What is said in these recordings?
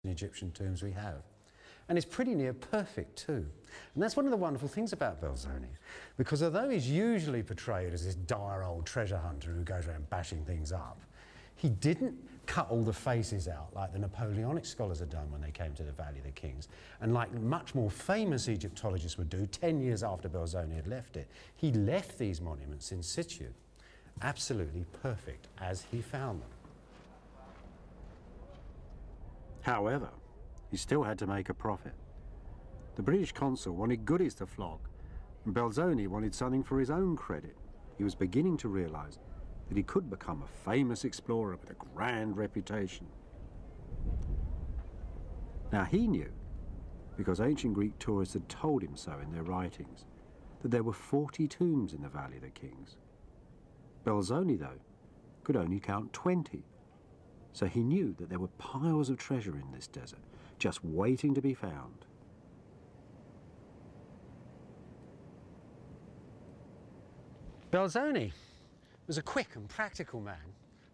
Egyptian tombs we have. And it's pretty near perfect too. And that's one of the wonderful things about Belzoni, because although he's usually portrayed as this dire old treasure hunter who goes around bashing things up, he didn't cut all the faces out like the Napoleonic scholars had done when they came to the Valley of the Kings, and like much more famous Egyptologists would do 10 years after Belzoni had left it. He left these monuments in situ, absolutely perfect as he found them. However, he still had to make a profit. The British consul wanted goodies to flog, and Belzoni wanted something for his own credit. He was beginning to realise that he could become a famous explorer with a grand reputation. Now he knew, because ancient Greek tourists had told him so in their writings, that there were 40 tombs in the Valley of the Kings. Belzoni, though, could only count 20. So he knew that there were piles of treasure in this desert, just waiting to be found. Belzoni was a quick and practical man,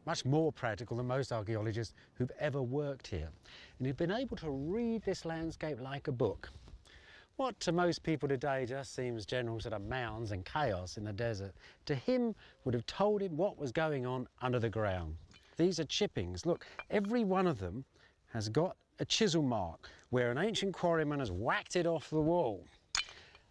much more practical than most archaeologists who've ever worked here. And he'd been able to read this landscape like a book. What to most people today just seems general sort of mounds and chaos in the desert, to him would have told him what was going on under the ground. These are chippings. Look, every one of them has got a chisel mark where an ancient quarryman has whacked it off the wall.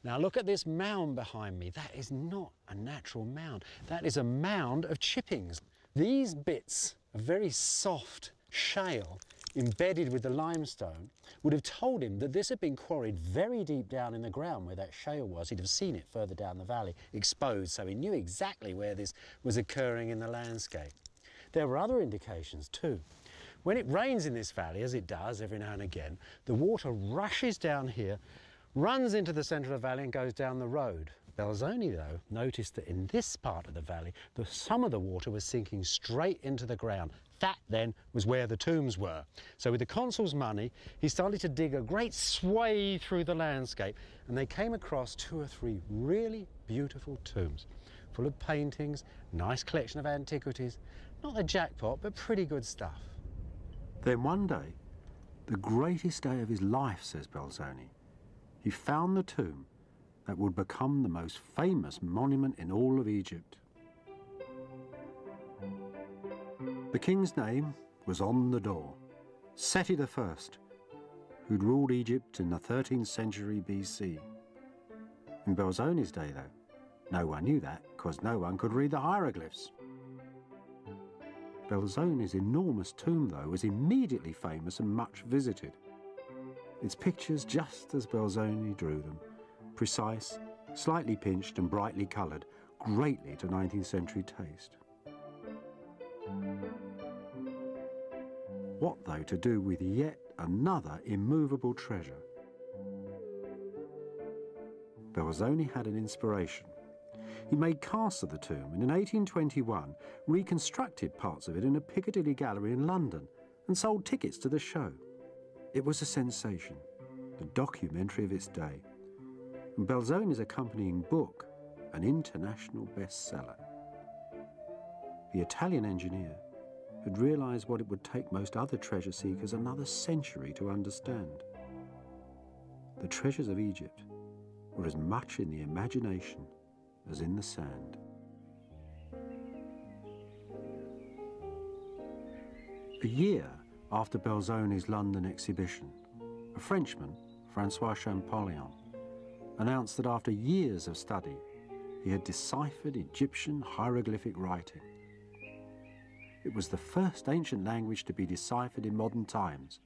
Now look at this mound behind me. That is not a natural mound. That is a mound of chippings. These bits of very soft shale embedded with the limestone would have told him that this had been quarried very deep down in the ground where that shale was. He'd have seen it further down the valley, exposed, so he knew exactly where this was occurring in the landscape. There were other indications too. When it rains in this valley, as it does every now and again, the water rushes down here, runs into the centre of the valley and goes down the road. Belzoni, though, noticed that in this part of the valley, some of the water was sinking straight into the ground. That, then, was where the tombs were. So with the consul's money, he started to dig a great swathe through the landscape, and they came across 2 or 3 really beautiful tombs, full of paintings, nice collection of antiquities. Not the jackpot, but pretty good stuff. Then one day, the greatest day of his life, says Belzoni, he found the tomb that would become the most famous monument in all of Egypt. The king's name was on the door, Seti I, who'd ruled Egypt in the 13th century BC. In Belzoni's day, though, no one knew that because no one could read the hieroglyphs. Belzoni's enormous tomb, though, was immediately famous and much visited. Its pictures just as Belzoni drew them, precise, slightly pinched and brightly coloured, greatly to 19th century taste. What, though, to do with yet another immovable treasure? Belzoni had an inspiration. He made casts of the tomb and in 1821 reconstructed parts of it in a Piccadilly gallery in London and sold tickets to the show. It was a sensation, the documentary of its day, and Belzoni's accompanying book, an international bestseller. The Italian engineer had realised what it would take most other treasure seekers another century to understand. The treasures of Egypt were as much in the imagination as in the sand. A year after Belzoni's London exhibition, a Frenchman, Francois Champollion, announced that after years of study, he had deciphered Egyptian hieroglyphic writing. It was the first ancient language to be deciphered in modern times.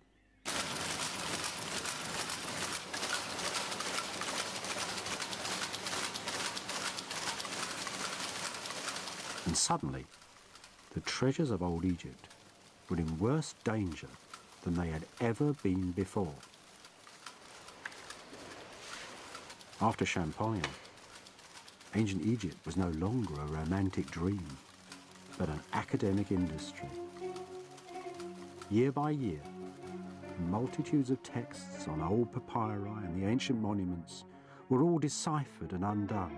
And suddenly, the treasures of old Egypt were in worse danger than they had ever been before. After Champollion, ancient Egypt was no longer a romantic dream, but an academic industry. Year by year, multitudes of texts on old papyri and the ancient monuments were all deciphered and undone.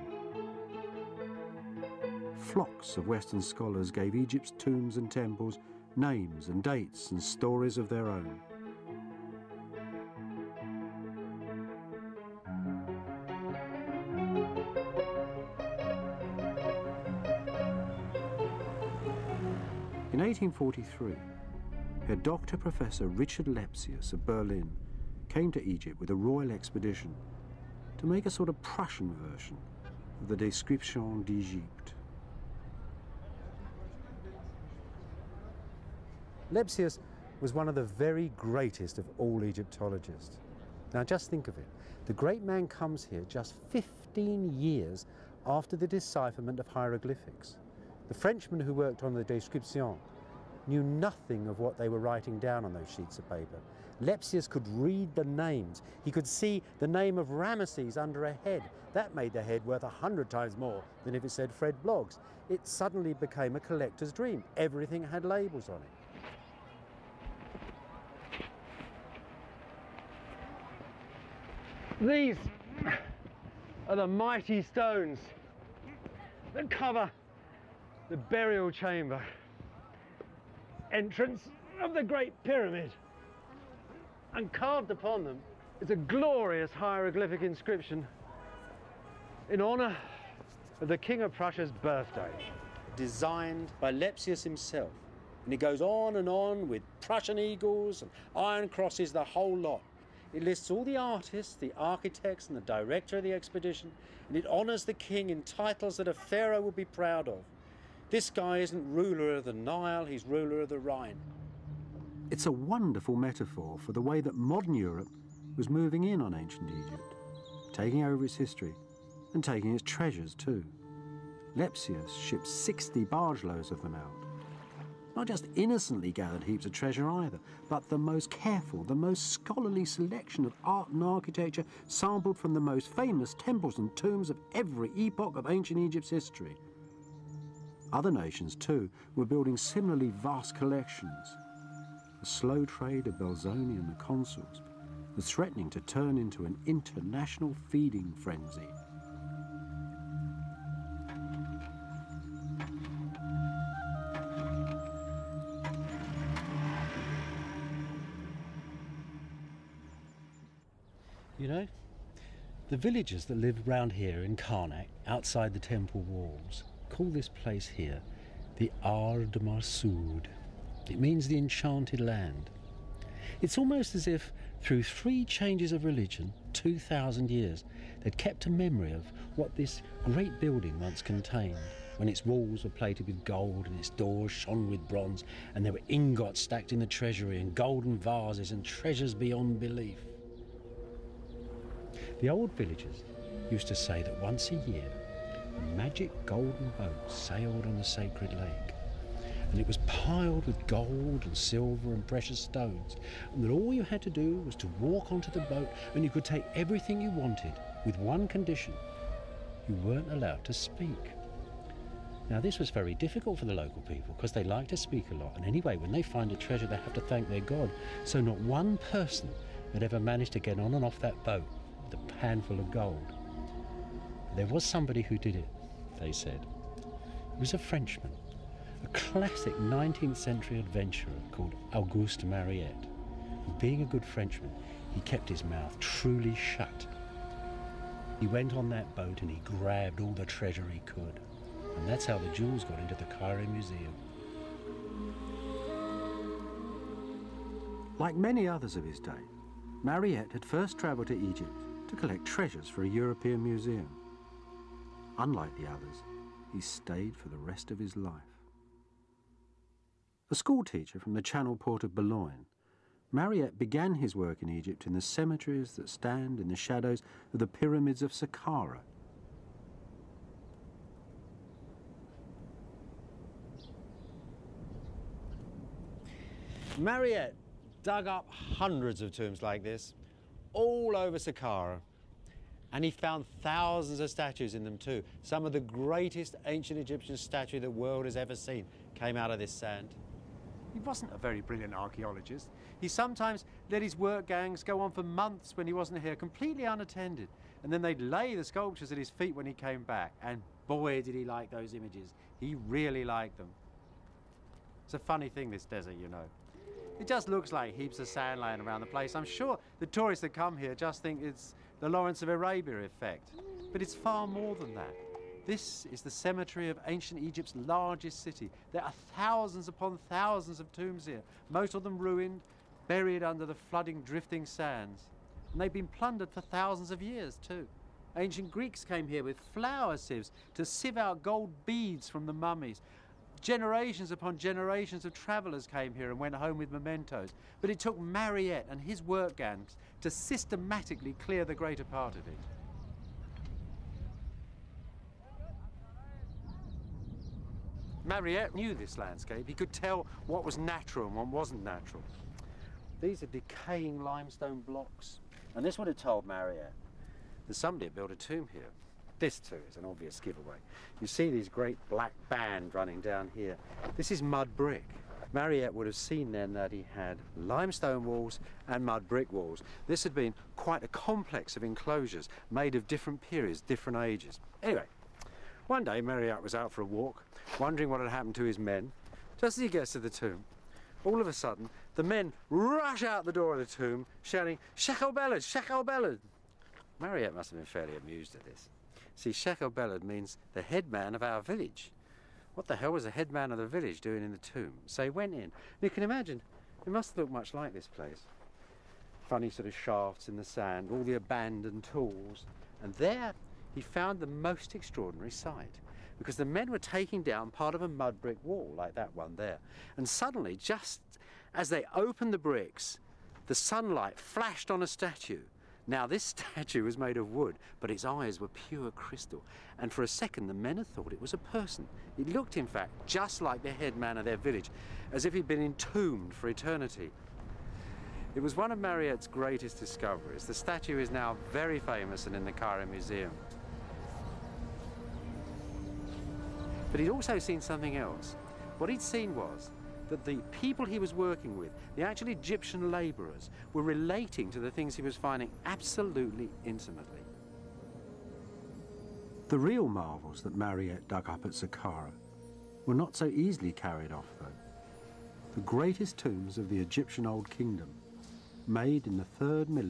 Flocks of Western scholars gave Egypt's tombs and temples names and dates and stories of their own. In 1843, Herr Dr. Professor Richard Lepsius of Berlin came to Egypt with a royal expedition to make a sort of Prussian version of the Description d'Egypte. Lepsius was one of the very greatest of all Egyptologists. Now just think of it. The great man comes here just 15 years after the decipherment of hieroglyphics. The Frenchman who worked on the Description knew nothing of what they were writing down on those sheets of paper. Lepsius could read the names. He could see the name of Ramesses under a head. That made the head worth 100 times more than if it said Fred Bloggs. It suddenly became a collector's dream. Everything had labels on it. These are the mighty stones that cover the burial chamber entrance of the Great Pyramid. And carved upon them is a glorious hieroglyphic inscription in honor of the King of Prussia's birthday. Designed by Lepsius himself. And it goes on with Prussian eagles and iron crosses, the whole lot. It lists all the artists, the architects and the director of the expedition, and it honors the king in titles that a pharaoh would be proud of. This guy isn't ruler of the Nile, he's ruler of the Rhine. It's a wonderful metaphor for the way that modern Europe was moving in on ancient Egypt, taking over its history and taking its treasures too. Lepsius shipped 60 barge loads of them out. Not just innocently gathered heaps of treasure either, but the most careful, the most scholarly selection of art and architecture sampled from the most famous temples and tombs of every epoch of ancient Egypt's history. Other nations too were building similarly vast collections. The slow trade of Belzoni and the consuls was threatening to turn into an international feeding frenzy. You know, the villagers that live round here in Karnak, outside the temple walls, call this place here the Ard Marsud. It means the enchanted land. It's almost as if through 3 changes of religion, 2,000 years, they'd kept a memory of what this great building once contained, when its walls were plated with gold and its doors shone with bronze, and there were ingots stacked in the treasury and golden vases and treasures beyond belief. The old villagers used to say that once a year, a magic golden boat sailed on the sacred lake, and it was piled with gold and silver and precious stones, and that all you had to do was to walk onto the boat and you could take everything you wanted, with one condition: you weren't allowed to speak. Now this was very difficult for the local people because they like to speak a lot, and anyway, when they find a treasure they have to thank their God, so not one person had ever managed to get on and off that boat with a pan full of gold. There was somebody who did it, they said. It was a Frenchman, a classic 19th century adventurer called Auguste Mariette. And being a good Frenchman, he kept his mouth truly shut. He went on that boat and he grabbed all the treasure he could. And that's how the jewels got into the Cairo Museum. Like many others of his day, Mariette had first travelled to Egypt to collect treasures for a European museum. Unlike the others, he stayed for the rest of his life. A school teacher from the Channel port of Boulogne, Mariette began his work in Egypt in the cemeteries that stand in the shadows of the pyramids of Saqqara. Mariette dug up hundreds of tombs like this, all over Saqqara. And he found thousands of statues in them too. Some of the greatest ancient Egyptian statue the world has ever seen came out of this sand. He wasn't a very brilliant archaeologist. He sometimes let his work gangs go on for months when he wasn't here, completely unattended. And then they'd lay the sculptures at his feet when he came back. And boy, did he like those images. He really liked them. It's a funny thing, this desert, you know. It just looks like heaps of sand laying around the place. I'm sure the tourists that come here just think it's the Lawrence of Arabia effect. But it's far more than that. This is the cemetery of ancient Egypt's largest city. There are thousands upon thousands of tombs here, most of them ruined, buried under the flooding, drifting sands. And they've been plundered for thousands of years too. Ancient Greeks came here with flour sieves to sieve out gold beads from the mummies. Generations upon generations of travellers came here and went home with mementos. But it took Mariette and his work gangs to systematically clear the greater part of it. Mariette knew this landscape. He could tell what was natural and what wasn't natural. These are decaying limestone blocks. And this would have told Mariette that somebody had built a tomb here. This too is an obvious giveaway. You see these great black band running down here. This is mud brick. Mariette would have seen then that he had limestone walls and mud brick walls. This had been quite a complex of enclosures made of different periods, different ages. Anyway, one day Mariette was out for a walk, wondering what had happened to his men. Just as he gets to the tomb, all of a sudden, the men rush out the door of the tomb, shouting, "Ch4Beled, Ch4Beled!" Mariette must have been fairly amused at this. See, Ch4Beled means the headman of our village. What the hell was the headman of the village doing in the tomb? So he went in. And you can imagine, it must look much like this place. Funny sort of shafts in the sand, all the abandoned tools. And there he found the most extraordinary sight, because the men were taking down part of a mud brick wall, like that one there. And suddenly, just as they opened the bricks, the sunlight flashed on a statue. Now, this statue was made of wood, but its eyes were pure crystal. And for a second, the men had thought it was a person. It looked, in fact, just like the headman of their village, as if he'd been entombed for eternity. It was one of Mariette's greatest discoveries. The statue is now very famous and in the Cairo Museum. But he'd also seen something else. What he'd seen was that the people he was working with, the actual Egyptian labourers, were relating to the things he was finding absolutely intimately. The real marvels that Mariette dug up at Saqqara were not so easily carried off, though. The greatest tombs of the Egyptian Old Kingdom, made in the 3rd millennium,